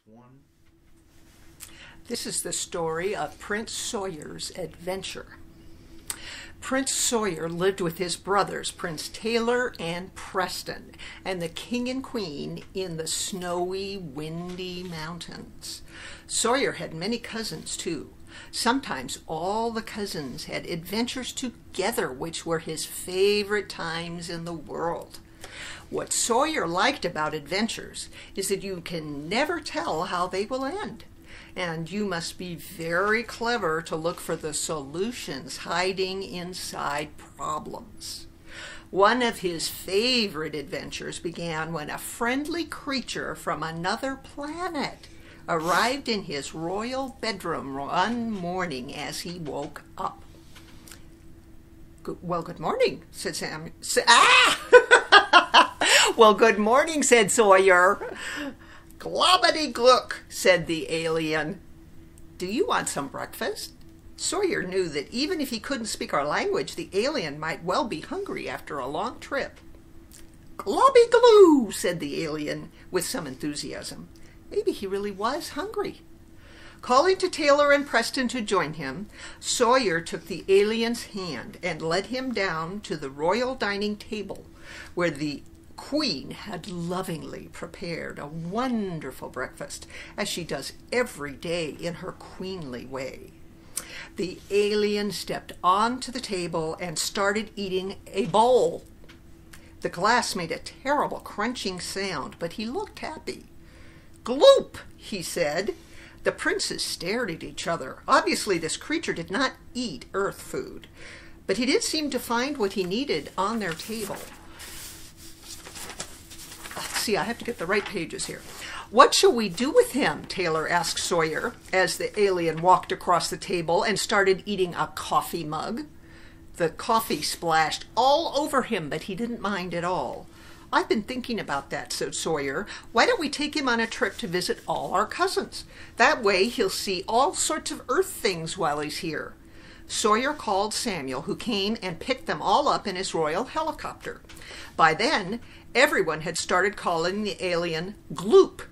one. This is the story of Prince Sawyer's adventure. Prince Sawyer lived with his brothers, Prince Taylor and Preston, and the king and queen in the snowy, windy mountains. Sawyer had many cousins, too. Sometimes all the cousins had adventures together, which were his favorite times in the world. What Sawyer liked about adventures is that you can never tell how they will end, and you must be very clever to look for the solutions hiding inside problems. One of his favorite adventures began when a friendly creature from another planet arrived in his royal bedroom one morning as he woke up. Well, good morning, said Sam. Well, good morning, said Sawyer. Globbity glook, said the alien. Do you want some breakfast? Sawyer knew that even if he couldn't speak our language, the alien might well be hungry after a long trip. Globby glue, said the alien with some enthusiasm. Maybe he really was hungry. Calling to Taylor and Preston to join him, Sawyer took the alien's hand and led him down to the royal dining table, where the Queen had lovingly prepared a wonderful breakfast, as she does every day in her queenly way. The alien stepped onto the table and started eating a bowl. The glass made a terrible crunching sound, but he looked happy. Gloop, he said. The princes stared at each other. Obviously, this creature did not eat earth food, but he did seem to find what he needed on their table. See, I have to get the right pages here. What shall we do with him? Taylor asked Sawyer as the alien walked across the table and started eating a coffee mug. The coffee splashed all over him, but he didn't mind at all. I've been thinking about that, said Sawyer. Why don't we take him on a trip to visit all our cousins? That way he'll see all sorts of earth things while he's here. Sawyer called Samuel, who came and picked them all up in his royal helicopter. By then, everyone had started calling the alien Gloop,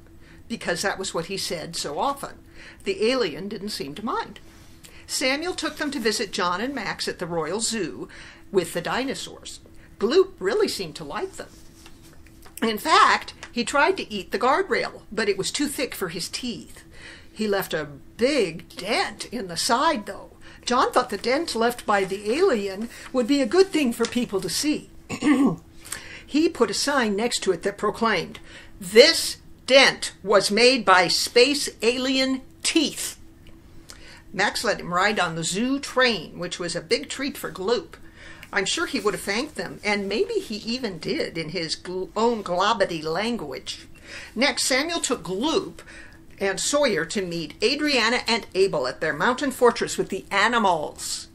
because that was what he said so often. The alien didn't seem to mind. Samuel took them to visit John and Max at the Royal Zoo with the dinosaurs. Gloop really seemed to like them. In fact, he tried to eat the guardrail, but it was too thick for his teeth. He left a big dent in the side, though. John thought the dent left by the alien would be a good thing for people to see. He put a sign next to it that proclaimed, "This dent was made by space alien teeth." Max let him ride on the zoo train, which was a big treat for Gloop. I'm sure he would have thanked them, and maybe he even did in his own globbity language. Next, Samuel took Gloop and Sawyer to meet Adriana and Abel at their mountain fortress with the animals.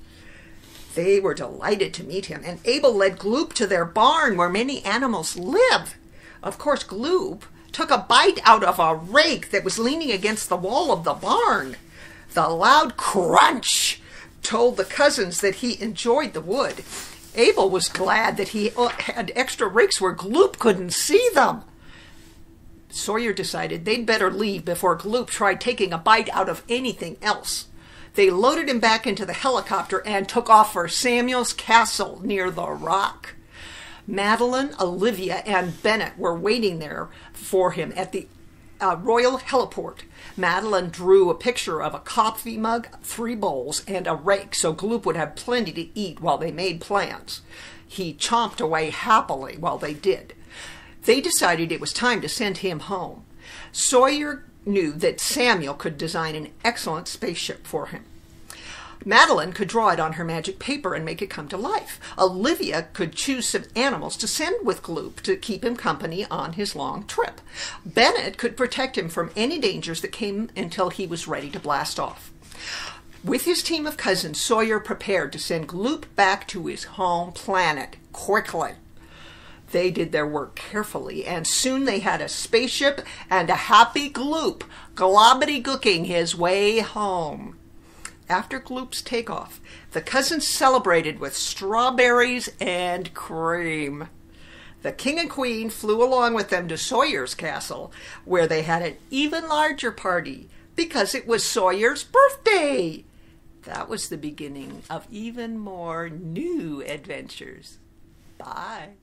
They were delighted to meet him, and Abel led Gloop to their barn where many animals live. Of course, Gloop took a bite out of a rake that was leaning against the wall of the barn. The loud crunch told the cousins that he enjoyed the wood. Abel was glad that he had extra rakes where Gloop couldn't see them. Sawyer decided they'd better leave before Gloop tried taking a bite out of anything else. They loaded him back into the helicopter and took off for Samuel's castle near the rock. Madeline, Olivia, and Bennett were waiting there for him at the royal heliport. Madeline drew a picture of a coffee mug, 3 bowls, and a rake, so Gloop would have plenty to eat while they made plans. He chomped away happily while they did. They decided it was time to send him home. Sawyer knew that Samuel could design an excellent spaceship for him. Madeline could draw it on her magic paper and make it come to life. Olivia could choose some animals to send with Gloop to keep him company on his long trip. Bennett could protect him from any dangers that came until he was ready to blast off. With his team of cousins, Sawyer prepared to send Gloop back to his home planet quickly. They did their work carefully, and soon they had a spaceship and a happy Gloop globbity-gooking his way home. After Gloop's takeoff, the cousins celebrated with strawberries and cream. The king and queen flew along with them to Sawyer's castle, where they had an even larger party because it was Sawyer's birthday. That was the beginning of even more new adventures. Bye.